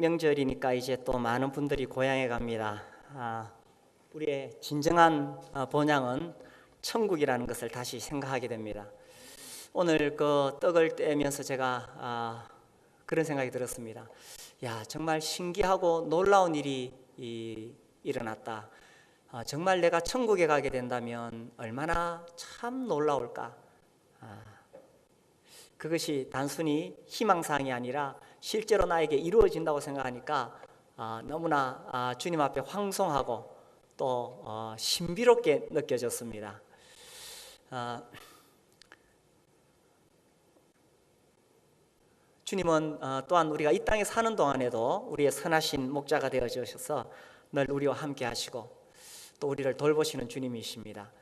명절이니까 이제 또 많은 분들이 고향에 갑니다. 우리의 진정한 본향은 천국이라는 것을 다시 생각하게 됩니다. 오늘 그 떡을 떼면서 제가 그런 생각이 들었습니다. 야, 정말 신기하고 놀라운 일이 일어났다. 정말 내가 천국에 가게 된다면 얼마나 참 놀라울까. 그것이 단순히 희망사항이 아니라 실제로 나에게 이루어진다고 생각하니까 너무나 주님 앞에 황송하고 또 신비롭게 느껴졌습니다. 주님은 또한 우리가 이 땅에 사는 동안에도 우리의 선하신 목자가 되어 주셔서 늘 우리와 함께 하시고 또 우리를 돌보시는 주님이십니다.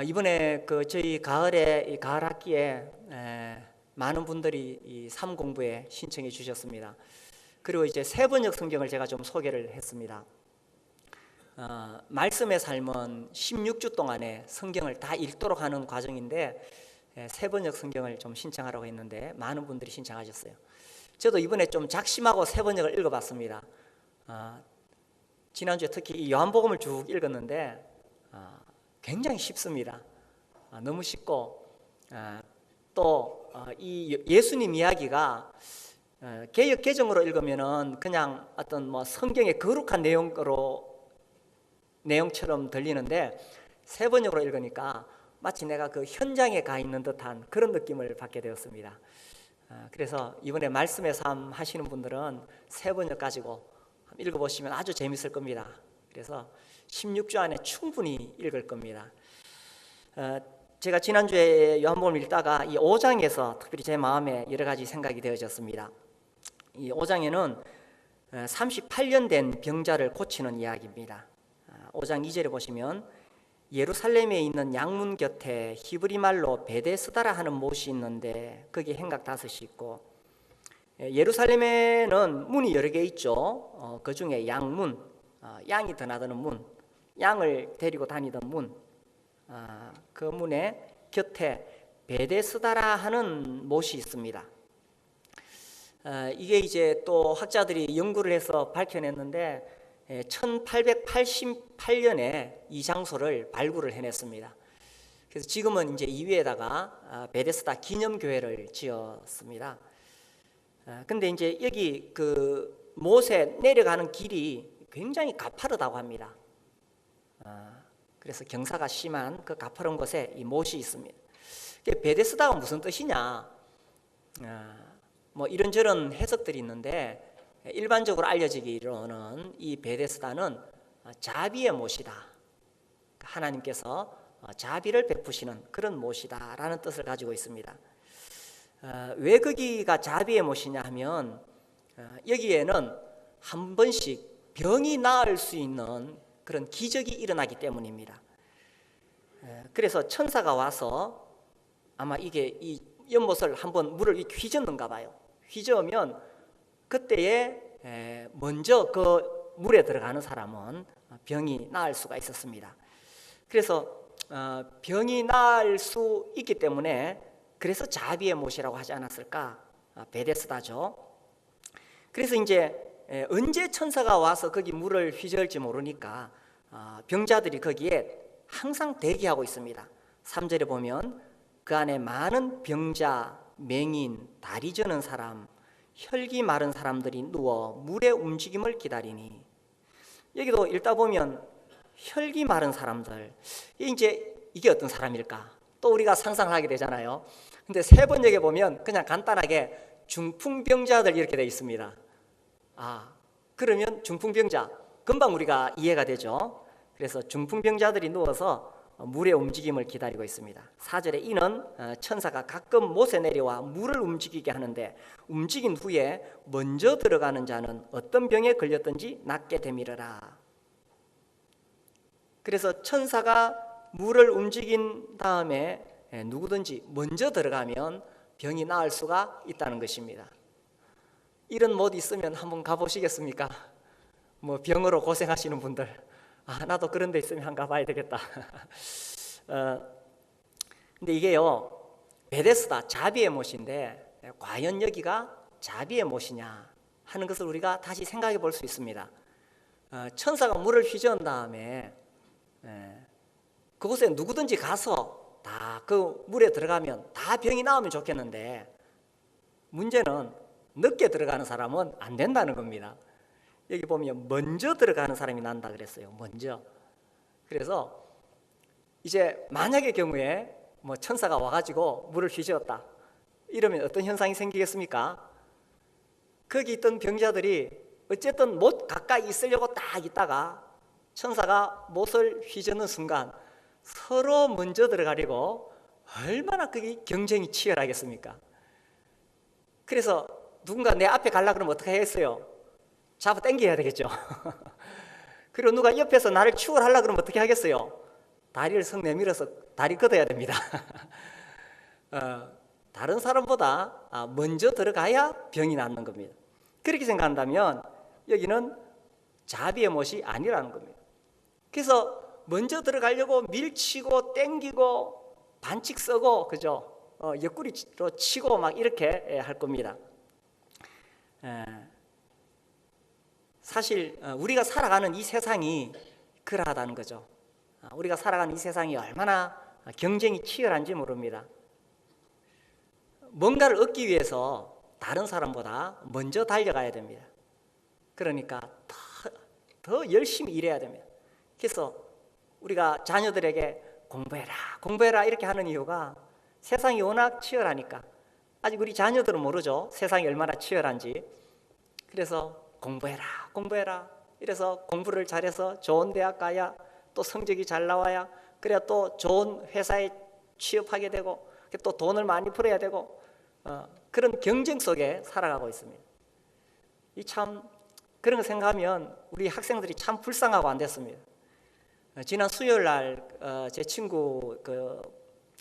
이번에 저희 가을 학기에 많은 분들이 이 삶 공부에 신청해 주셨습니다. 그리고 이제 세번역 성경을 제가 좀 소개를 했습니다. 말씀의 삶은 16주 동안에 성경을 다 읽도록 하는 과정인데 세번역 성경을 좀 신청하라고 했는데 많은 분들이 신청하셨어요. 저도 이번에 좀 작심하고 세번역을 읽어봤습니다. 지난주에 특히 이 요한복음을 쭉 읽었는데 굉장히 쉽습니다. 너무 쉽고 또 이 예수님 이야기가 개역 개정으로 읽으면은 그냥 어떤 뭐 성경의 거룩한 내용처럼 들리는데 세번역으로 읽으니까 마치 내가 그 현장에 가 있는 듯한 그런 느낌을 받게 되었습니다. 그래서 이번에 말씀의 삶 하시는 분들은 세번역 가지고 읽어보시면 아주 재밌을 겁니다. 그래서 16주 안에 충분히 읽을 겁니다. 제가 지난주에 요한복음을 읽다가 이 5장에서 특별히 제 마음에 여러 가지 생각이 되어졌습니다. 이 5장에는 38년 된 병자를 고치는 이야기입니다. 5장 2절에 보시면 예루살렘에 있는 양문 곁에 히브리 말로 베데스다라 하는 못이 있는데 거기에 행각 5이 있고 예루살렘에는 문이 여러 개 있죠. 그 중에 양문, 양이 드나드는 문, 양을 데리고 다니던 문, 그 문의 곁에 베데스다라 하는 못이 있습니다. 이게 이제 또 학자들이 연구를 해서 밝혀냈는데 1888년에 이 장소를 발굴을 해냈습니다. 그래서 지금은 이제 이 위에다가 베데스다 기념교회를 지었습니다. 근데 이제 여기 그 못에 내려가는 길이 굉장히 가파르다고 합니다. 그래서 경사가 심한 그 가파른 곳에 이 못이 있습니다. 베데스다가 무슨 뜻이냐? 뭐 이런저런 해석들이 있는데 일반적으로 알려지기로는 이 베데스다는 자비의 못이다. 하나님께서 자비를 베푸시는 그런 못이다라는 뜻을 가지고 있습니다. 왜 거기가 자비의 못이냐 하면 여기에는 한 번씩 병이 나을 수 있는 그런 기적이 일어나기 때문입니다. 그래서 천사가 와서 아마 이게 이 연못을 한번 물을 휘젓는가 봐요. 휘저으면 그때에 먼저 그 물에 들어가는 사람은 병이 나을 수가 있었습니다. 그래서 병이 나을 수 있기 때문에 그래서 자비의 못이라고 하지 않았을까? 베데스다죠. 그래서 이제 언제 천사가 와서 거기 물을 휘저을지 모르니까 병자들이 거기에 항상 대기하고 있습니다. 3절에 보면 그 안에 많은 병자, 맹인, 다리 저는 사람, 혈기 마른 사람들이 누워 물의 움직임을 기다리니, 여기도 읽다 보면 혈기 마른 사람들, 이게 어떤 사람일까? 또 우리가 상상을 하게 되잖아요. 근데 세번역에 보면 그냥 간단하게 중풍병자들 이렇게 되어 있습니다. 그러면 중풍병자 금방 우리가 이해가 되죠. 그래서 중풍병자들이 누워서 물의 움직임을 기다리고 있습니다. 4절에 이는 천사가 가끔 못에 내려와 물을 움직이게 하는데 움직인 후에 먼저 들어가는 자는 어떤 병에 걸렸든지 낫게 되밀어라. 그래서 천사가 물을 움직인 다음에 누구든지 먼저 들어가면 병이 나을 수가 있다는 것입니다. 이런 못 있으면 한번 가보시겠습니까? 뭐 병으로 고생하시는 분들, 나도 그런 데 있으면 한번 가봐야 되겠다. 근데 이게요, 베데스다 자비의 못인데 과연 여기가 자비의 못이냐 하는 것을 우리가 다시 생각해 볼 수 있습니다. 천사가 물을 휘저은 다음에 그곳에 누구든지 가서 다 그 물에 들어가면 다 병이 나으면 좋겠는데, 문제는 늦게 들어가는 사람은 안 된다는 겁니다. 여기 보면 먼저 들어가는 사람이 난다 그랬어요. 먼저. 그래서 이제 만약의 경우에 뭐 천사가 와가지고 물을 휘저었다 이러면 어떤 현상이 생기겠습니까? 거기 있던 병자들이 어쨌든 못 가까이 있으려고 딱 있다가 천사가 못을 휘저는 순간 서로 먼저 들어가려고 얼마나 그게 경쟁이 치열하겠습니까? 그래서 누군가 내 앞에 가려고 그러면 어떻게 하겠어요? 잡아 당겨야 되겠죠. 그리고 누가 옆에서 나를 추월하려고 그러면 어떻게 하겠어요? 다리를 성 내밀어서 다리 걷어야 됩니다. 다른 사람보다 먼저 들어가야 병이 낫는 겁니다. 그렇게 생각한다면 여기는 자비의 못이 아니라는 겁니다. 그래서 먼저 들어가려고 밀치고 땡기고 반칙 써고, 그죠? 옆구리로 치고 막 이렇게 할 겁니다. 사실 우리가 살아가는 이 세상이 그러하다는 거죠. 우리가 살아가는 이 세상이 얼마나 경쟁이 치열한지 모릅니다. 뭔가를 얻기 위해서 다른 사람보다 먼저 달려가야 됩니다. 그러니까 더 열심히 일해야 됩니다. 그래서 우리가 자녀들에게 공부해라 이렇게 하는 이유가 세상이 워낙 치열하니까. 아직 우리 자녀들은 모르죠, 세상이 얼마나 치열한지. 그래서 공부해라 이래서 공부를 잘해서 좋은 대학 가야 또 성적이 잘 나와야, 그래야 또 좋은 회사에 취업하게 되고 또 돈을 많이 벌어야 되고, 그런 경쟁 속에 살아가고 있습니다. 이 참 그런 거 생각하면 우리 학생들이 참 불쌍하고 안 됐습니다. 지난 수요일 날 제 친구 그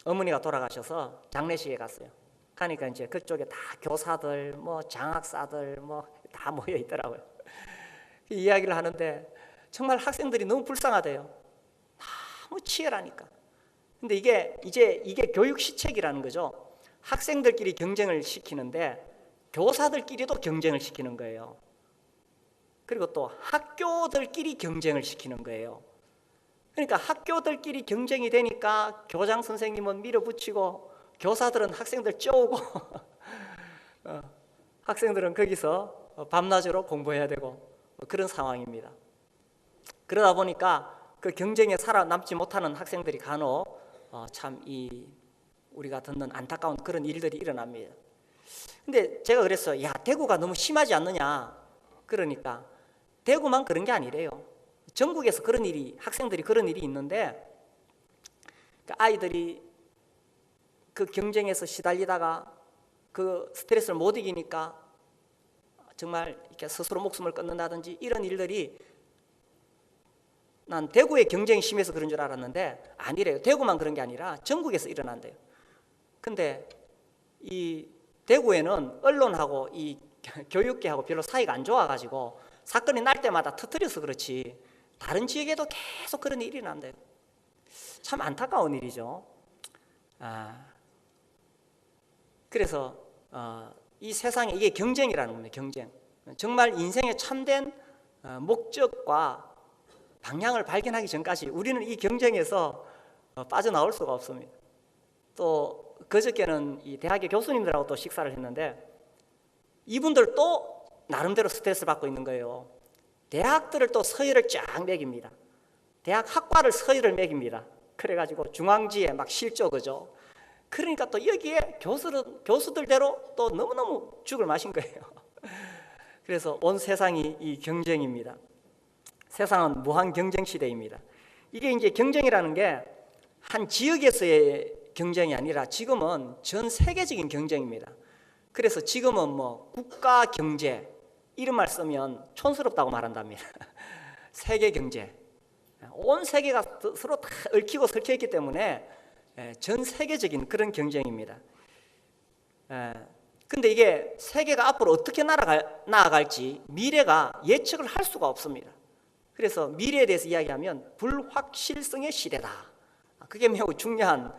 어머니가 돌아가셔서 장례식에 갔어요. 가니까 이제 그쪽에 다 교사들, 뭐 장학사들 뭐 다 모여 있더라고요. 이야기를 하는데 정말 학생들이 너무 불쌍하대요. 너무 치열하니까. 근데 이게 교육 시책이라는 거죠. 학생들끼리 경쟁을 시키는데 교사들끼리도 경쟁을 시키는 거예요. 그리고 또 학교들끼리 경쟁을 시키는 거예요. 그러니까 학교들끼리 경쟁이 되니까 교장 선생님은 밀어붙이고 교사들은 학생들 쪼우고 학생들은 거기서 밤낮으로 공부해야 되고 그런 상황입니다. 그러다 보니까 그 경쟁에 살아남지 못하는 학생들이 간혹 참 우리가 듣는 안타까운 그런 일들이 일어납니다. 근데 제가 그랬어요. 야, 대구가 너무 심하지 않느냐. 그러니까 대구만 그런 게 아니래요. 전국에서 학생들이 그런 일이 있는데, 아이들이 그 경쟁에서 시달리다가 그 스트레스를 못 이기니까 정말 이렇게 스스로 목숨을 끊는다든지 이런 일들이, 난 대구의 경쟁이 심해서 그런 줄 알았는데 아니래요. 대구만 그런 게 아니라 전국에서 일어난대요. 근데 이 대구에는 언론하고 이 교육계하고 별로 사이가 안 좋아가지고 사건이 날 때마다 터뜨려서 그렇지 다른 지역에도 계속 그런 일이 난대요. 참 안타까운 일이죠. 그래서 이 세상에 이게 경쟁이라는 겁니다. 경쟁. 정말 인생의 참된 목적과 방향을 발견하기 전까지 우리는 이 경쟁에서 빠져나올 수가 없습니다. 또 그저께는 이 대학의 교수님들하고 또 식사를 했는데 이분들 또 나름대로 스트레스를 받고 있는 거예요. 대학들을 또 서열을 쫙 매깁니다. 대학 학과를 서열을 매깁니다. 그래가지고 중앙지에 막 실죠, 그죠? 그러니까 또 여기에 교수들대로 또 너무너무 죽을 마신 거예요. 그래서 온 세상이 이 경쟁입니다. 세상은 무한 경쟁 시대입니다. 이게 이제 경쟁이라는 게 한 지역에서의 경쟁이 아니라 지금은 전 세계적인 경쟁입니다. 그래서 지금은 뭐 국가 경제 이런 말 쓰면 촌스럽다고 말한답니다. 세계 경제. 온 세계가 서로 다 얽히고 설켜 있기 때문에 전 세계적인 그런 경쟁입니다. 근데 이게 세계가 앞으로 어떻게 나아갈지 미래가 예측을 할 수가 없습니다. 그래서 미래에 대해서 이야기하면 불확실성의 시대다. 그게 매우 중요한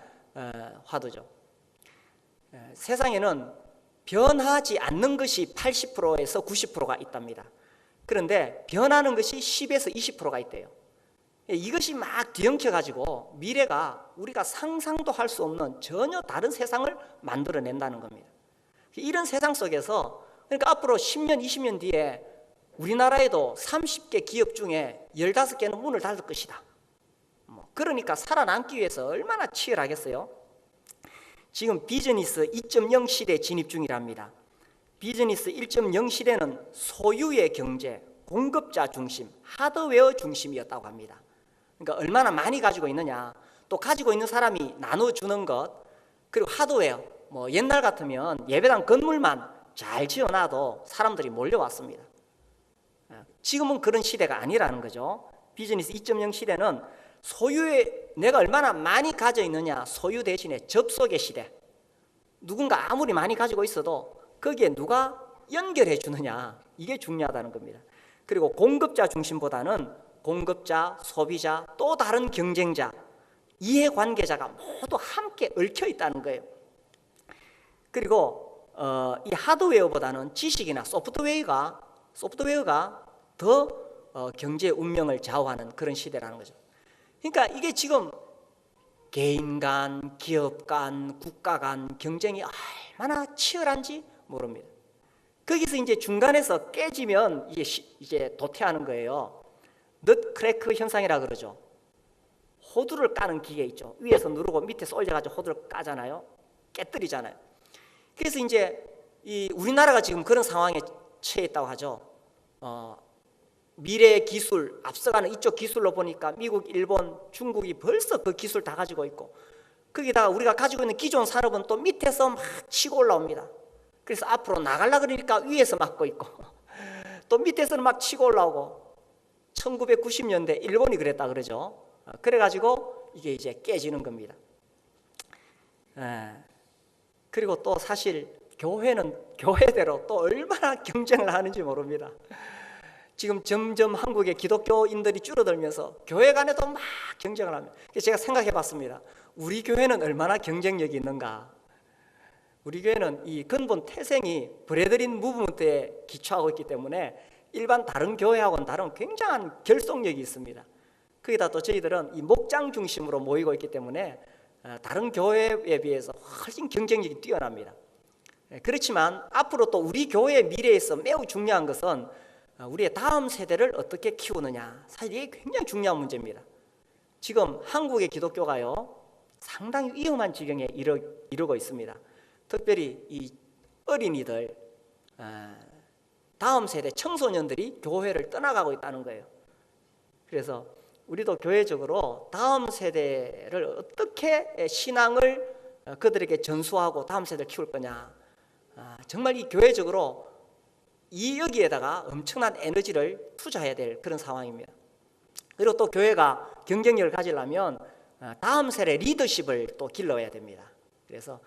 화두죠. 세상에는 변하지 않는 것이 80%에서 90%가 있답니다. 그런데 변하는 것이 10에서 20%가 있대요. 이것이 막 뒤엉켜 가지고 미래가 우리가 상상도 할 수 없는 전혀 다른 세상을 만들어낸다는 겁니다. 이런 세상 속에서 그러니까 앞으로 10년, 20년 뒤에 우리나라에도 30개 기업 중에 15개는 문을 닫을 것이다. 그러니까 살아남기 위해서 얼마나 치열하겠어요? 지금 비즈니스 2.0 시대에 진입 중이랍니다. 비즈니스 1.0 시대는 소유의 경제, 공급자 중심, 하드웨어 중심이었다고 합니다. 그러니까 얼마나 많이 가지고 있느냐, 또 가지고 있는 사람이 나눠주는 것, 그리고 하드웨어, 옛날 같으면 예배당 건물만 잘 지어놔도 사람들이 몰려왔습니다. 지금은 그런 시대가 아니라는 거죠. 비즈니스 2.0 시대는 소유의 내가 얼마나 많이 가져 있느냐, 소유 대신에 접속의 시대. 누군가 아무리 많이 가지고 있어도 거기에 누가 연결해 주느냐, 이게 중요하다는 겁니다. 그리고 공급자 중심보다는 공급자, 소비자, 또 다른 경쟁자, 이해관계자가 모두 함께 얽혀 있다는 거예요. 그리고 이 하드웨어보다는 지식이나 소프트웨어가 더 경제의 운명을 좌우하는 그런 시대라는 거죠. 그러니까 이게 지금 개인 간, 기업 간, 국가 간 경쟁이 얼마나 치열한지 모릅니다. 거기서 이제 중간에서 깨지면 이제 도태하는 거예요. 넛크래크 현상이라 그러죠. 호두를 까는 기계 있죠. 위에서 누르고 밑에서 올려가지고 호두를 까잖아요. 깨뜨리잖아요. 그래서 이제 우리나라가 지금 그런 상황에 처해 있다고 하죠. 미래 기술, 앞서가는 이쪽 기술로 보니까 미국, 일본, 중국이 벌써 그 기술 다 가지고 있고, 거기다가 우리가 가지고 있는 기존 산업은 또 밑에서 막 치고 올라옵니다. 그래서 앞으로 나가려고 그러니까 위에서 막고 있고 또 밑에서는 막 치고 올라오고, 1990년대 일본이 그랬다 그러죠. 그래가지고 이게 이제 깨지는 겁니다. 그리고 또 사실 교회는 교회대로 또 얼마나 경쟁을 하는지 모릅니다. 지금 점점 한국의 기독교인들이 줄어들면서 교회 간에도 막 경쟁을 합니다. 그래서 제가 생각해 봤습니다. 우리 교회는 얼마나 경쟁력이 있는가. 우리 교회는 이 근본 태생이 브레드린 무브먼트에 기초하고 있기 때문에 일반 다른 교회하고는 다른 굉장한 결속력이 있습니다. 거기다 또 저희들은 이 목장 중심으로 모이고 있기 때문에 다른 교회에 비해서 훨씬 경쟁력이 뛰어납니다. 그렇지만 앞으로 또 우리 교회의 미래에서 매우 중요한 것은 우리의 다음 세대를 어떻게 키우느냐, 사실 이게 굉장히 중요한 문제입니다. 지금 한국의 기독교가요 상당히 위험한 지경에 이르고 있습니다. 특별히 이 어린이들, 다음 세대 청소년들이 교회를 떠나가고 있다는 거예요. 그래서 우리도 교회적으로 다음 세대를 어떻게 신앙을 그들에게 전수하고 다음 세대를 키울 거냐, 정말 이 교회적으로 여기에다가 엄청난 에너지를 투자해야 될 그런 상황입니다. 그리고 또 교회가 경쟁력을 가지려면 다음 세대 리더십을 또 길러야 됩니다. 그래서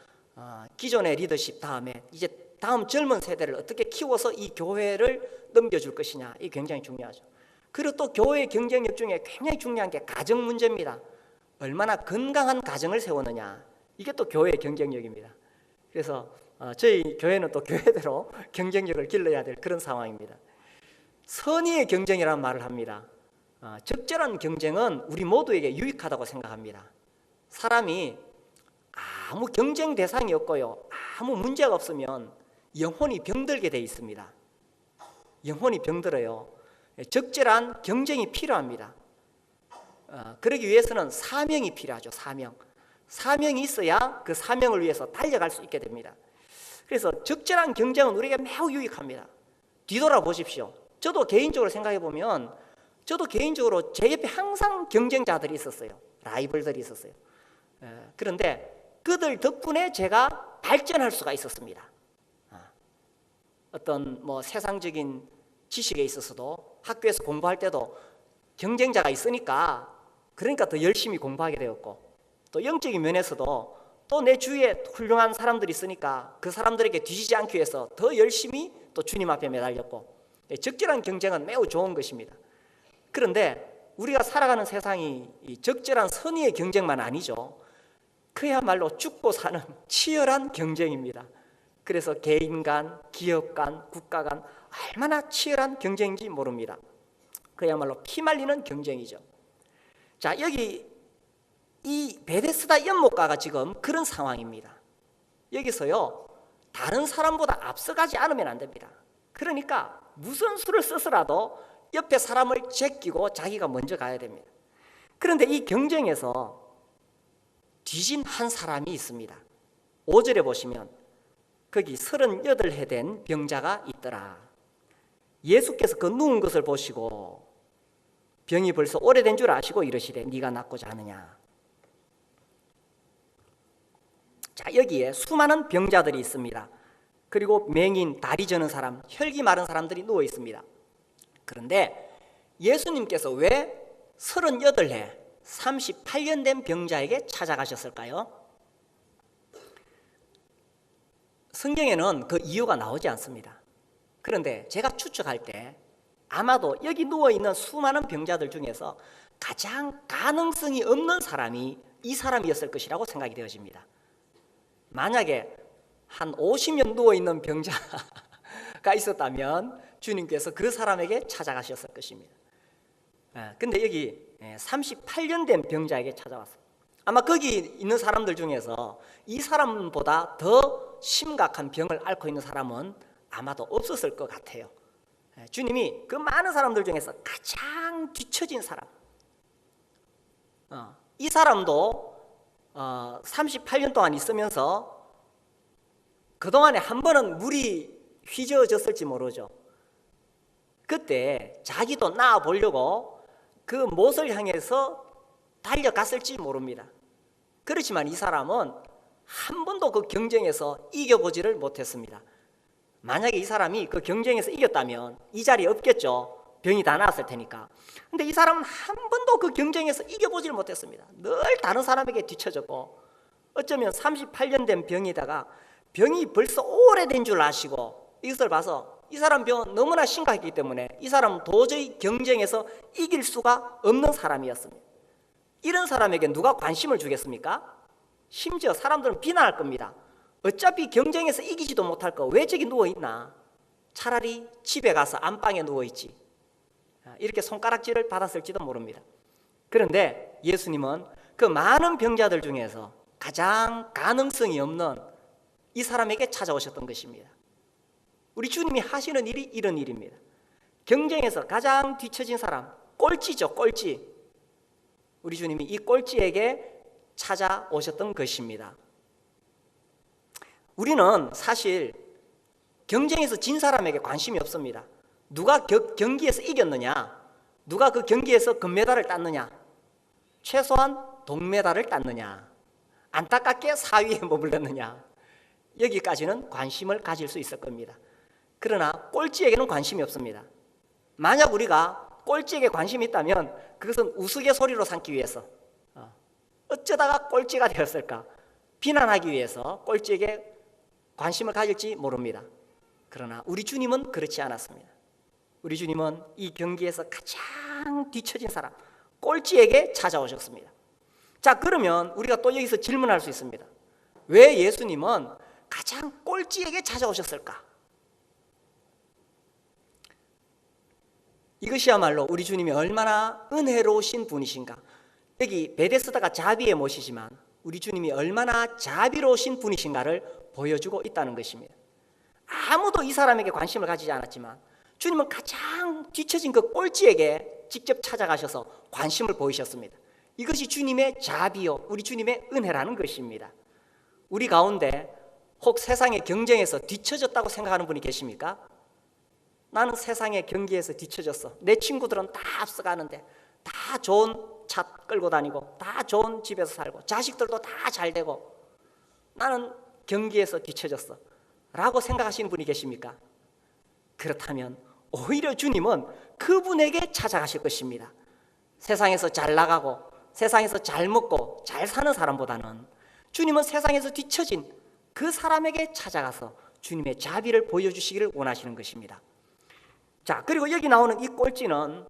기존의 리더십 다음에 이제 다음 젊은 세대를 어떻게 키워서 이 교회를 넘겨줄 것이냐, 이게 굉장히 중요하죠. 그리고 또 교회의 경쟁력 중에 굉장히 중요한 게 가정 문제입니다. 얼마나 건강한 가정을 세우느냐, 이게 또 교회의 경쟁력입니다. 그래서 저희 교회는 또 교회대로 경쟁력을 길러야 될 그런 상황입니다. 선의의 경쟁이라는 말을 합니다. 적절한 경쟁은 우리 모두에게 유익하다고 생각합니다. 사람이 아무 경쟁 대상이 없고요, 아무 문제가 없으면 영혼이 병들게 돼 있습니다. 영혼이 병들어요. 적절한 경쟁이 필요합니다. 그러기 위해서는 사명이 필요하죠. 사명이 있어야 그 사명을 위해서 달려갈 수 있게 됩니다. 그래서 적절한 경쟁은 우리에게 매우 유익합니다. 뒤돌아보십시오. 저도 개인적으로 생각해 보면, 저도 개인적으로 제 옆에 항상 경쟁자들이 있었어요. 라이벌들이 있었어요. 그런데 그들 덕분에 제가 발전할 수가 있었습니다. 어떤 세상적인 지식에 있어서도 학교에서 공부할 때도 경쟁자가 있으니까, 그러니까 더 열심히 공부하게 되었고, 또 영적인 면에서도 또 내 주위에 훌륭한 사람들이 있으니까 그 사람들에게 뒤지지 않기 위해서 더 열심히 또 주님 앞에 매달렸고, 적절한 경쟁은 매우 좋은 것입니다. 그런데 우리가 살아가는 세상이 이 적절한 선의의 경쟁만 아니죠. 그야말로 죽고 사는 치열한 경쟁입니다. 그래서 개인 간, 기업 간, 국가 간 얼마나 치열한 경쟁인지 모릅니다. 그야말로 피말리는 경쟁이죠. 자, 여기 이 베데스다 연못가가 지금 그런 상황입니다. 여기서요, 다른 사람보다 앞서가지 않으면 안 됩니다. 그러니까 무슨 수를 써서라도 옆에 사람을 제끼고 자기가 먼저 가야 됩니다. 그런데 이 경쟁에서 뒤진 한 사람이 있습니다. 5절에 보시면 거기 38해 된 병자가 있더라. 예수께서 그 누운 것을 보시고 병이 벌써 오래된 줄 아시고 이러시되 네가 낫고자 하느냐. 자, 여기에 수많은 병자들이 있습니다. 그리고 맹인, 다리 저는 사람, 혈기 마른 사람들이 누워 있습니다. 그런데 예수님께서 왜 38해 38년 된 병자에게 찾아가셨을까요? 성경에는 그 이유가 나오지 않습니다. 그런데 제가 추측할 때 아마도 여기 누워있는 수많은 병자들 중에서 가장 가능성이 없는 사람이 이 사람이었을 것이라고 생각이 되어집니다. 만약에 한 50년 누워있는 병자가 있었다면 주님께서 그 사람에게 찾아가셨을 것입니다. 근데 여기 38년 된 병자에게 찾아왔어요. 아마 거기 있는 사람들 중에서 이 사람보다 더 심각한 병을 앓고 있는 사람은 아마도 없었을 것 같아요. 주님이 그 많은 사람들 중에서 가장 뒤처진 사람, 이 사람도 38년 동안 있으면서 그동안에 한 번은 물이 휘저어졌을지 모르죠. 그때 자기도 나아 보려고 그 못을 향해서 달려갔을지 모릅니다. 그렇지만 이 사람은 한 번도 그 경쟁에서 이겨보지를 못했습니다. 만약에 이 사람이 그 경쟁에서 이겼다면 이 자리에 없겠죠. 병이 다 나았을 테니까. 근데 이 사람은 한 번도 그 경쟁에서 이겨보지를 못했습니다. 늘 다른 사람에게 뒤처졌고, 어쩌면 38년 된 병이다가 병이 벌써 오래된 줄 아시고 이것을 봐서 이 사람 병은 너무나 심각했기 때문에 이 사람은 도저히 경쟁에서 이길 수가 없는 사람이었습니다. 이런 사람에게 누가 관심을 주겠습니까? 심지어 사람들은 비난할 겁니다. 어차피 경쟁에서 이기지도 못할 거 왜 저기 누워있나? 차라리 집에 가서 안방에 누워있지. 이렇게 손가락질을 받았을지도 모릅니다. 그런데 예수님은 그 많은 병자들 중에서 가장 가능성이 없는 이 사람에게 찾아오셨던 것입니다. 우리 주님이 하시는 일이 이런 일입니다. 경쟁에서 가장 뒤처진 사람, 꼴찌죠, 꼴찌. 우리 주님이 이 꼴찌에게 찾아오셨던 것입니다. 우리는 사실 경쟁에서 진 사람에게 관심이 없습니다. 누가 경기에서 이겼느냐, 누가 그 경기에서 금메달을 땄느냐, 최소한 동메달을 땄느냐, 안타깝게 4위에 머물렀느냐, 여기까지는 관심을 가질 수 있을 겁니다. 그러나 꼴찌에게는 관심이 없습니다. 만약 우리가 꼴찌에게 관심이 있다면 그것은 우스갯소리로 삼기 위해서, 어쩌다가 꼴찌가 되었을까 비난하기 위해서 꼴찌에게 관심을 가질지 모릅니다. 그러나 우리 주님은 그렇지 않았습니다. 우리 주님은 이 경기에서 가장 뒤처진 사람, 꼴찌에게 찾아오셨습니다. 자, 그러면 우리가 또 여기서 질문할 수 있습니다. 왜 예수님은 가장 꼴찌에게 찾아오셨을까? 이것이야말로 우리 주님이 얼마나 은혜로우신 분이신가. 여기 베데스다가 자비의 못이지만 우리 주님이 얼마나 자비로우신 분이신가를 보여주고 있다는 것입니다. 아무도 이 사람에게 관심을 가지지 않았지만 주님은 가장 뒤처진 그 꼴찌에게 직접 찾아가셔서 관심을 보이셨습니다. 이것이 주님의 자비요, 우리 주님의 은혜라는 것입니다. 우리 가운데 혹 세상의 경쟁에서 뒤처졌다고 생각하는 분이 계십니까? 나는 세상의 경기에서 뒤처졌어. 내 친구들은 다 앞서가는데 다 좋은 차 끌고 다니고 다 좋은 집에서 살고 자식들도 다 잘 되고 나는 경기에서 뒤처졌어 라고 생각하시는 분이 계십니까? 그렇다면 오히려 주님은 그분에게 찾아가실 것입니다. 세상에서 잘 나가고 세상에서 잘 먹고 잘 사는 사람보다는 주님은 세상에서 뒤처진 그 사람에게 찾아가서 주님의 자비를 보여주시기를 원하시는 것입니다. 자, 그리고 여기 나오는 이 꼴찌는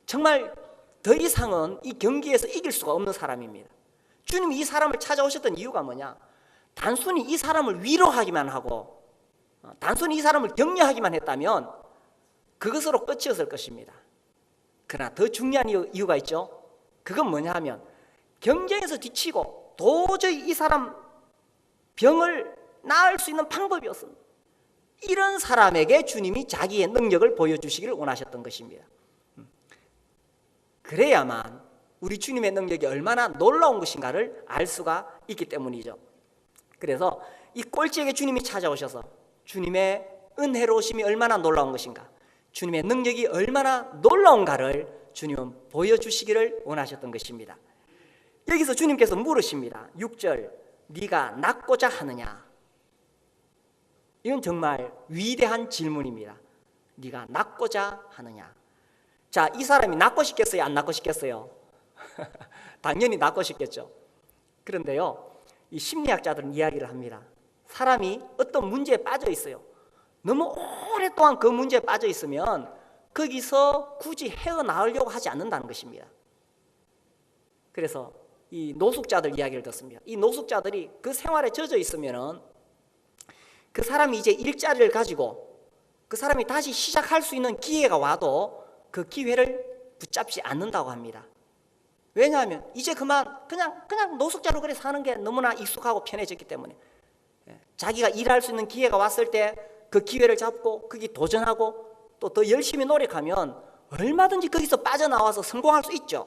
정말 더 이상은 이 경기에서 이길 수가 없는 사람입니다. 주님이 이 사람을 찾아오셨던 이유가 뭐냐? 단순히 이 사람을 위로하기만 하고 단순히 이 사람을 격려하기만 했다면 그것으로 끝이었을 것입니다. 그러나 더 중요한 이유가 있죠. 그건 뭐냐 하면 경쟁에서 뒤치고 도저히 이 사람 병을 나을 수 있는 방법이 없습니다. 이런 사람에게 주님이 자기의 능력을 보여주시기를 원하셨던 것입니다. 그래야만 우리 주님의 능력이 얼마나 놀라운 것인가를 알 수가 있기 때문이죠. 그래서 이 꼴찌에게 주님이 찾아오셔서 주님의 은혜로우심이 얼마나 놀라운 것인가, 주님의 능력이 얼마나 놀라운가를 주님은 보여주시기를 원하셨던 것입니다. 여기서 주님께서 물으십니다. 6절, 네가 낫고자 하느냐? 이건 정말 위대한 질문입니다. 네가 낫고자 하느냐? 자, 이 사람이 낫고 싶겠어요? 안 낫고 싶겠어요? 당연히 낫고 싶겠죠. 그런데요, 이 심리학자들은 이야기를 합니다. 사람이 어떤 문제에 빠져 있어요. 너무 오랫동안 그 문제에 빠져 있으면 거기서 굳이 헤어나오려고 하지 않는다는 것입니다. 그래서 이 노숙자들 이야기를 듣습니다. 이 노숙자들이 그 생활에 젖어 있으면은 그 사람이 이제 일자리를 가지고 그 사람이 다시 시작할 수 있는 기회가 와도 그 기회를 붙잡지 않는다고 합니다. 왜냐하면 이제 그냥 노숙자로 그래 사는 게 너무나 익숙하고 편해졌기 때문에 자기가 일할 수 있는 기회가 왔을 때 그 기회를 잡고 거기 도전하고 또 더 열심히 노력하면 얼마든지 거기서 빠져나와서 성공할 수 있죠.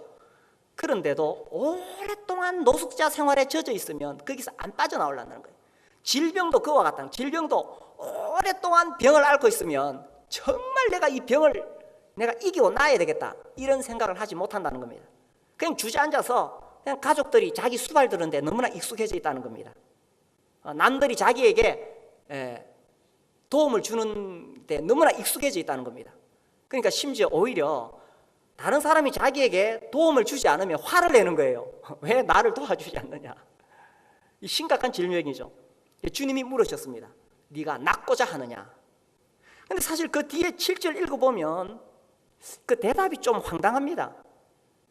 그런데도 오랫동안 노숙자 생활에 젖어 있으면 거기서 안 빠져나오려는 거예요. 질병도 그와 같다. 질병도 오랫동안 병을 앓고 있으면 정말 내가 이 병을 내가 이기고 나야 되겠다 이런 생각을 하지 못한다는 겁니다. 그냥 주저앉아서 그냥 가족들이 자기 수발 들는데 너무나 익숙해져 있다는 겁니다. 남들이 자기에게 도움을 주는데 너무나 익숙해져 있다는 겁니다. 그러니까 심지어 오히려 다른 사람이 자기에게 도움을 주지 않으면 화를 내는 거예요. 왜 나를 도와주지 않느냐. 이 심각한 질병이죠. 주님이 물으셨습니다. 네가 낫고자 하느냐. 근데 사실 그 뒤에 7절 읽어보면 그 대답이 좀 황당합니다.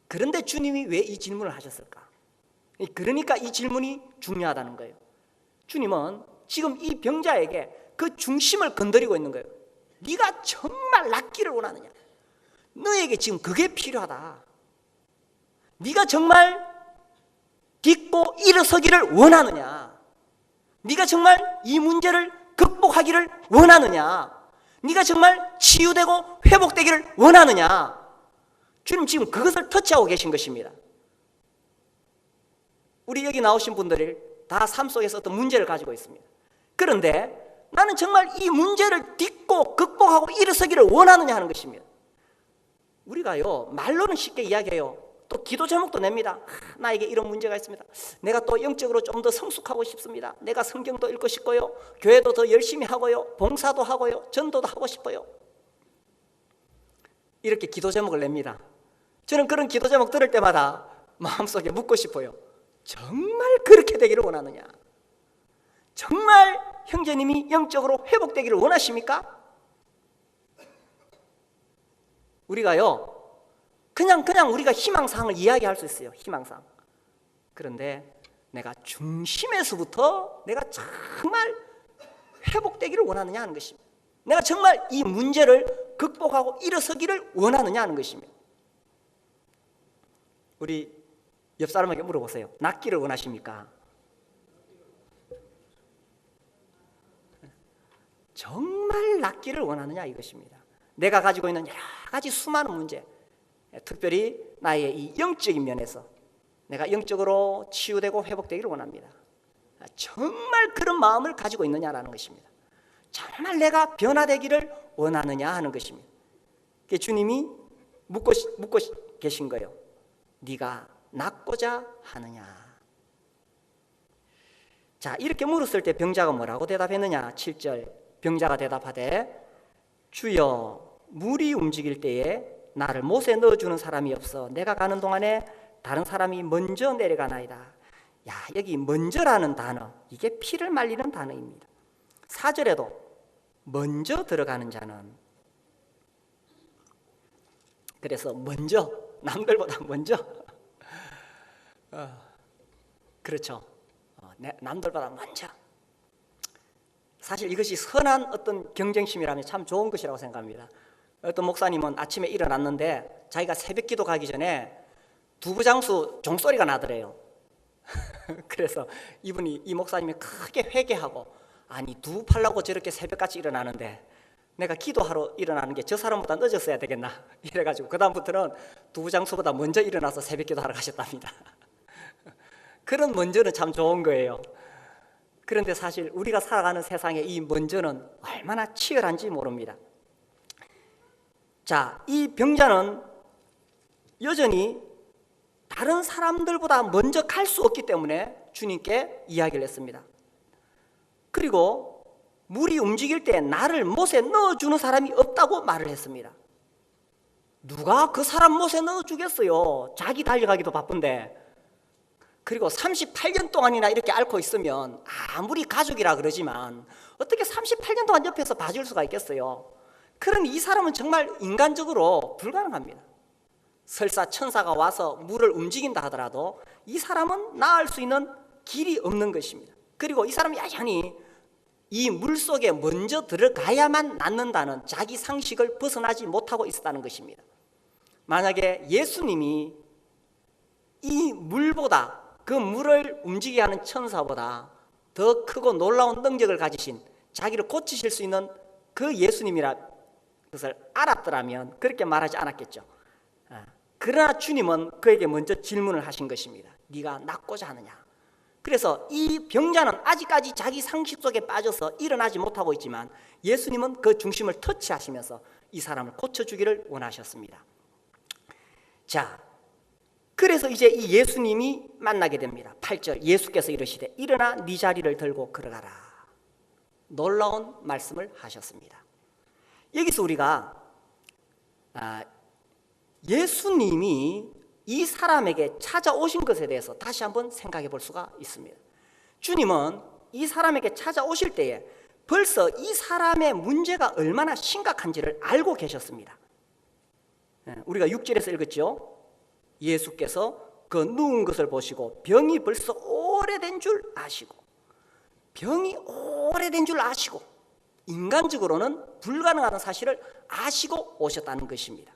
그런데 주님이 왜 이 질문을 하셨을까? 그러니까 이 질문이 중요하다는 거예요. 주님은 지금 이 병자에게 그 중심을 건드리고 있는 거예요. 네가 정말 낫기를 원하느냐? 너에게 지금 그게 필요하다. 네가 정말 딛고 일어서기를 원하느냐? 네가 정말 이 문제를 극복하기를 원하느냐? 네가 정말 치유되고 회복되기를 원하느냐? 주님 지금 그것을 터치하고 계신 것입니다. 우리 여기 나오신 분들이 다 삶 속에서 어떤 문제를 가지고 있습니다. 그런데 나는 정말 이 문제를 딛고 극복하고 일어서기를 원하느냐 하는 것입니다. 우리가요 말로는 쉽게 이야기해요. 또 기도 제목도 냅니다. 나에게 이런 문제가 있습니다. 내가 또 영적으로 좀 더 성숙하고 싶습니다. 내가 성경도 읽고 싶고요, 교회도 더 열심히 하고요, 봉사도 하고요, 전도도 하고 싶어요. 이렇게 기도 제목을 냅니다. 저는 그런 기도 제목 들을 때마다 마음속에 묻고 싶어요. 정말 그렇게 되기를 원하느냐? 정말 형제님이 영적으로 회복되기를 원하십니까? 우리가요 그냥 우리가 희망사항을 이야기할 수 있어요. 희망사항. 그런데 내가 중심에서부터 내가 정말 회복되기를 원하느냐 하는 것입니다. 내가 정말 이 문제를 극복하고 일어서기를 원하느냐 하는 것입니다. 우리 옆 사람에게 물어보세요. 낫기를 원하십니까? 정말 낫기를 원하느냐 이것입니다. 내가 가지고 있는 여러 가지 수많은 문제, 특별히 나의 이 영적인 면에서 내가 영적으로 치유되고 회복되기를 원합니다. 정말 그런 마음을 가지고 있느냐라는 것입니다. 정말 내가 변화되기를 원하느냐 하는 것입니다. 주님이 묻고 계신 거예요. 네가 낫고자 하느냐. 자, 이렇게 물었을 때 병자가 뭐라고 대답했느냐? 7절 병자가 대답하되 주여 물이 움직일 때에 나를 못에 넣어주는 사람이 없어 내가 가는 동안에 다른 사람이 먼저 내려가나이다. 야, 여기 먼저라는 단어, 이게 피를 말리는 단어입니다. 4절에도 먼저 들어가는 자는, 그래서 먼저, 남들보다 먼저, 그렇죠. 남들보다 먼저. 사실 이것이 선한 어떤 경쟁심이라면 참 좋은 것이라고 생각합니다. 어떤 목사님은 아침에 일어났는데 자기가 새벽 기도 가기 전에 두부장수 종소리가 나더래요. 그래서 이 목사님이 크게 회개하고, 아니 두부 팔라고 저렇게 새벽같이 일어나는데 내가 기도하러 일어나는 게 저 사람보다 늦었어야 되겠나, 이래가지고 그 다음부터는 두부장수보다 먼저 일어나서 새벽 기도하러 가셨답니다. 그런 먼저는 참 좋은 거예요. 그런데 사실 우리가 살아가는 세상의 이 먼저는 얼마나 치열한지 모릅니다. 자, 이 병자는 여전히 다른 사람들보다 먼저 갈 수 없기 때문에 주님께 이야기를 했습니다. 그리고 물이 움직일 때 나를 못에 넣어주는 사람이 없다고 말을 했습니다. 누가 그 사람 못에 넣어주겠어요? 자기 달려가기도 바쁜데. 그리고 38년 동안이나 이렇게 앓고 있으면 아무리 가족이라 그러지만 어떻게 38년 동안 옆에서 봐줄 수가 있겠어요? 그러니 이 사람은 정말 인간적으로 불가능합니다. 설사 천사가 와서 물을 움직인다 하더라도 이 사람은 나을 수 있는 길이 없는 것입니다. 그리고 이 사람이 여전히 이 물속에 먼저 들어가야만 낫는다는 자기 상식을 벗어나지 못하고 있었다는 것입니다. 만약에 예수님이 이 물보다, 그 물을 움직이게 하는 천사보다 더 크고 놀라운 능력을 가지신, 자기를 고치실 수 있는 그 예수님이라 그것을 알았더라면 그렇게 말하지 않았겠죠. 그러나 주님은 그에게 먼저 질문을 하신 것입니다. 네가 낫고자 하느냐? 그래서 이 병자는 아직까지 자기 상식 속에 빠져서 일어나지 못하고 있지만 예수님은 그 중심을 터치하시면서 이 사람을 고쳐주기를 원하셨습니다. 자, 그래서 이제 이 예수님이 만나게 됩니다. 8절, 예수께서 이르시되 일어나 네 자리를 들고 걸어가라. 놀라운 말씀을 하셨습니다. 여기서 우리가 예수님이 이 사람에게 찾아오신 것에 대해서 다시 한번 생각해 볼 수가 있습니다. 주님은 이 사람에게 찾아오실 때에 벌써 이 사람의 문제가 얼마나 심각한지를 알고 계셨습니다. 우리가 6절에서 읽었죠. 예수께서 그 누운 것을 보시고 병이 벌써 오래된 줄 아시고, 병이 오래된 줄 아시고 인간적으로는 불가능하다는 사실을 아시고 오셨다는 것입니다.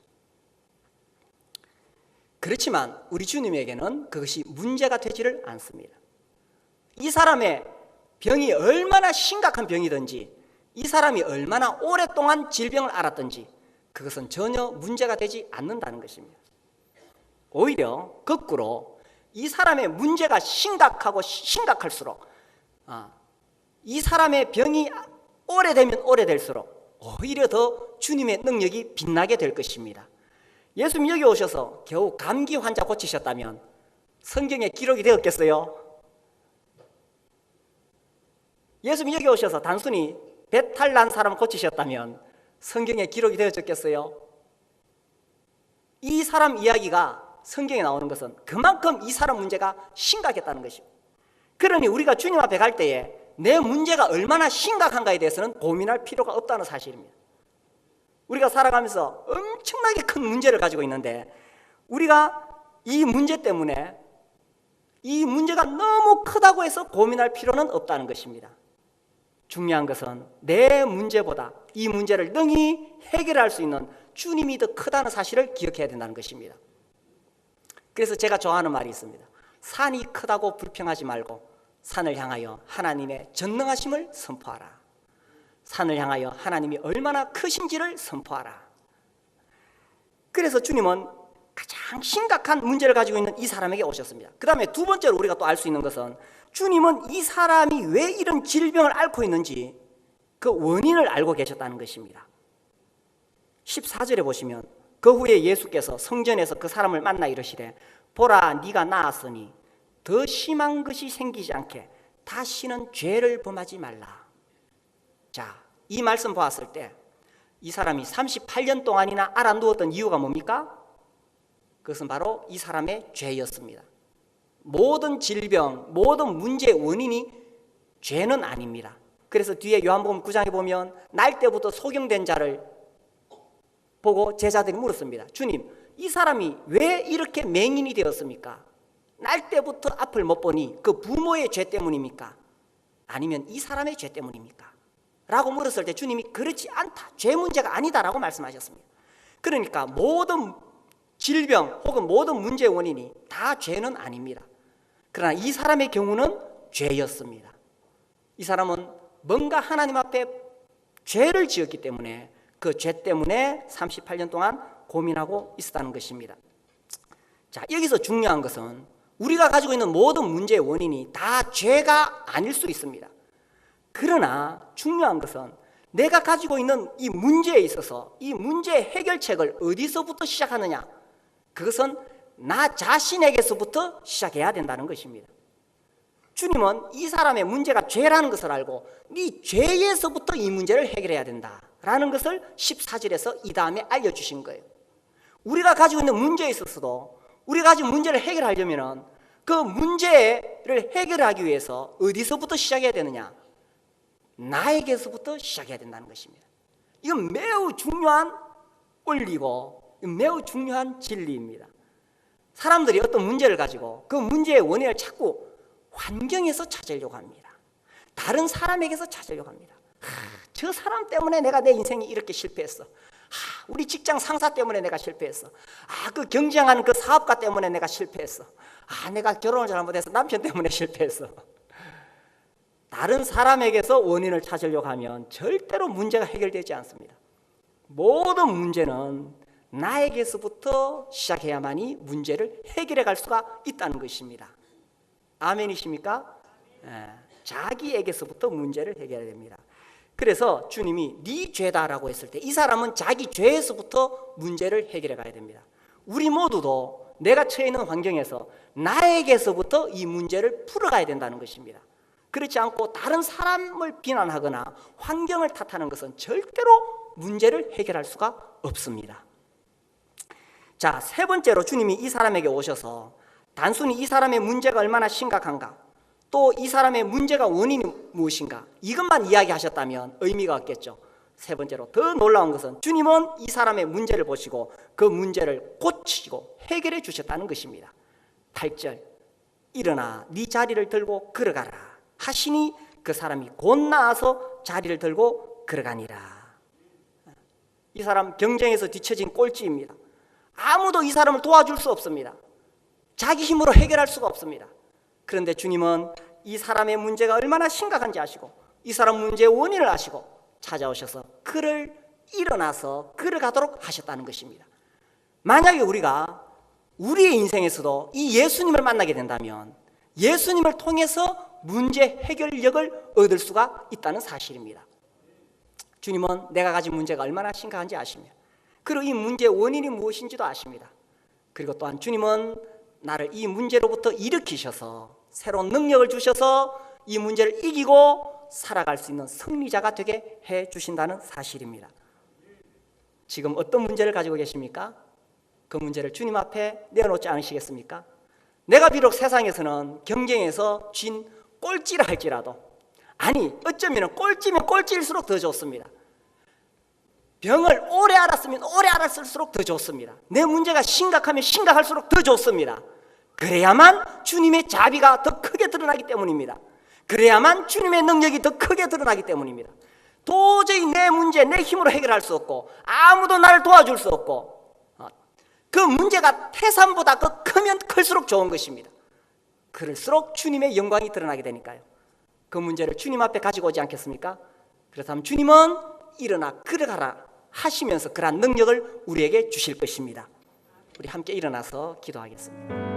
그렇지만 우리 주님에게는 그것이 문제가 되지를 않습니다. 이 사람의 병이 얼마나 심각한 병이든지, 이 사람이 얼마나 오랫동안 질병을 앓았든지 그것은 전혀 문제가 되지 않는다는 것입니다. 오히려 거꾸로 이 사람의 문제가 심각하고 심각할수록 이 사람의 병이 오래되면 오래될수록 오히려 더 주님의 능력이 빛나게 될 것입니다. 예수님 여기 오셔서 겨우 감기 환자 고치셨다면 성경에 기록이 되었겠어요? 예수님 여기 오셔서 단순히 배탈 난 사람 고치셨다면 성경에 기록이 되어졌겠어요? 이 사람 이야기가 성경에 나오는 것은 그만큼 이 사람 문제가 심각했다는 것입니다. 그러니 우리가 주님 앞에 갈 때에 내 문제가 얼마나 심각한가에 대해서는 고민할 필요가 없다는 사실입니다. 우리가 살아가면서 엄청나게 큰 문제를 가지고 있는데 우리가 이 문제 때문에 이 문제가 너무 크다고 해서 고민할 필요는 없다는 것입니다. 중요한 것은 내 문제보다 이 문제를 능히 해결할 수 있는 주님이 더 크다는 사실을 기억해야 된다는 것입니다. 그래서 제가 좋아하는 말이 있습니다. 산이 크다고 불평하지 말고 산을 향하여 하나님의 전능하심을 선포하라. 산을 향하여 하나님이 얼마나 크신지를 선포하라. 그래서 주님은 가장 심각한 문제를 가지고 있는 이 사람에게 오셨습니다. 그 다음에 두 번째로 우리가 또 알 수 있는 것은 주님은 이 사람이 왜 이런 질병을 앓고 있는지 그 원인을 알고 계셨다는 것입니다. 14절에 보시면 그 후에 예수께서 성전에서 그 사람을 만나 이르시되 보라 네가 나았으니 더 심한 것이 생기지 않게 다시는 죄를 범하지 말라. 자, 이 말씀 보았을 때 이 사람이 38년 동안이나 앓아 누웠던 이유가 뭡니까? 그것은 바로 이 사람의 죄였습니다. 모든 질병, 모든 문제의 원인이 죄는 아닙니다. 그래서 뒤에 요한복음 9장에 보면 날 때부터 소경된 자를 보고 제자들이 물었습니다. 주님, 이 사람이 왜 이렇게 맹인이 되었습니까? 날 때부터 앞을 못 보니 그 부모의 죄 때문입니까? 아니면 이 사람의 죄 때문입니까? 라고 물었을 때 주님이 그렇지 않다, 죄 문제가 아니다라고 말씀하셨습니다. 그러니까 모든 질병 혹은 모든 문제의 원인이 다 죄는 아닙니다. 그러나 이 사람의 경우는 죄였습니다. 이 사람은 뭔가 하나님 앞에 죄를 지었기 때문에 그 죄 때문에 38년 동안 고민하고 있었다는 것입니다. 자, 여기서 중요한 것은 우리가 가지고 있는 모든 문제의 원인이 다 죄가 아닐 수 있습니다. 그러나 중요한 것은 내가 가지고 있는 이 문제에 있어서 이 문제의 해결책을 어디서부터 시작하느냐, 그것은 나 자신에게서부터 시작해야 된다는 것입니다. 주님은 이 사람의 문제가 죄라는 것을 알고 네 죄에서부터 이 문제를 해결해야 된다라는 것을 14절에서 이 다음에 알려주신 거예요. 우리가 가지고 있는 문제에 있어서도 우리가 가지고 문제를 해결하려면 그 문제를 해결하기 위해서 어디서부터 시작해야 되느냐? 나에게서부터 시작해야 된다는 것입니다. 이건 매우 중요한 원리고 매우 중요한 진리입니다. 사람들이 어떤 문제를 가지고 그 문제의 원인을 자꾸 환경에서 찾으려고 합니다. 다른 사람에게서 찾으려고 합니다. 저 사람 때문에 내가 내 인생이 이렇게 실패했어. 우리 직장 상사 때문에 내가 실패했어. 그 경쟁하는 그 사업가 때문에 내가 실패했어. 내가 결혼을 잘못해서 남편 때문에 실패했어. 다른 사람에게서 원인을 찾으려고 하면 절대로 문제가 해결되지 않습니다. 모든 문제는 나에게서부터 시작해야만이 문제를 해결해 갈 수가 있다는 것입니다. 아멘이십니까? 자기에게서부터 문제를 해결해야 됩니다. 그래서 주님이 네 죄다라고 했을 때 이 사람은 자기 죄에서부터 문제를 해결해 가야 됩니다. 우리 모두도 내가 처해 있는 환경에서 나에게서부터 이 문제를 풀어가야 된다는 것입니다. 그렇지 않고 다른 사람을 비난하거나 환경을 탓하는 것은 절대로 문제를 해결할 수가 없습니다. 자, 세 번째로 주님이 이 사람에게 오셔서 단순히 이 사람의 문제가 얼마나 심각한가, 또 이 사람의 문제가 원인이 무엇인가, 이것만 이야기하셨다면 의미가 없겠죠. 세 번째로 더 놀라운 것은 주님은 이 사람의 문제를 보시고 그 문제를 고치고 해결해 주셨다는 것입니다. 8절, 일어나 네 자리를 들고 걸어가라 하시니 그 사람이 곧 나아서 자리를 들고 걸어가니라. 이 사람 경쟁에서 뒤처진 꼴찌입니다. 아무도 이 사람을 도와줄 수 없습니다. 자기 힘으로 해결할 수가 없습니다. 그런데 주님은 이 사람의 문제가 얼마나 심각한지 아시고 이 사람 문제의 원인을 아시고 찾아오셔서 그를 일어나서 걸어가도록 하셨다는 것입니다. 만약에 우리가 우리의 인생에서도 이 예수님을 만나게 된다면 예수님을 통해서 문제 해결력을 얻을 수가 있다는 사실입니다. 주님은 내가 가진 문제가 얼마나 심각한지 아십니다. 그리고 이 문제의 원인이 무엇인지도 아십니다. 그리고 또한 주님은 나를 이 문제로부터 일으키셔서 새로운 능력을 주셔서 이 문제를 이기고 살아갈 수 있는 승리자가 되게 해 주신다는 사실입니다. 지금 어떤 문제를 가지고 계십니까? 그 문제를 주님 앞에 내어놓지 않으시겠습니까? 내가 비록 세상에서는 경쟁에서 진 꼴찌라 할지라도, 아니 어쩌면 꼴찌면 꼴찌일수록 더 좋습니다. 병을 오래 앓았으면 오래 앓았을수록 더 좋습니다. 내 문제가 심각하면 심각할수록 더 좋습니다. 그래야만 주님의 자비가 더 크게 드러나기 때문입니다. 그래야만 주님의 능력이 더 크게 드러나기 때문입니다. 도저히 내 문제 내 힘으로 해결할 수 없고 아무도 나를 도와줄 수 없고 그 문제가 태산보다 더 크면 클수록 좋은 것입니다. 그럴수록 주님의 영광이 드러나게 되니까요. 그 문제를 주님 앞에 가지고 오지 않겠습니까? 그렇다면 주님은 일어나 걸어가라 하시면서 그러한 능력을 우리에게 주실 것입니다. 우리 함께 일어나서 기도하겠습니다.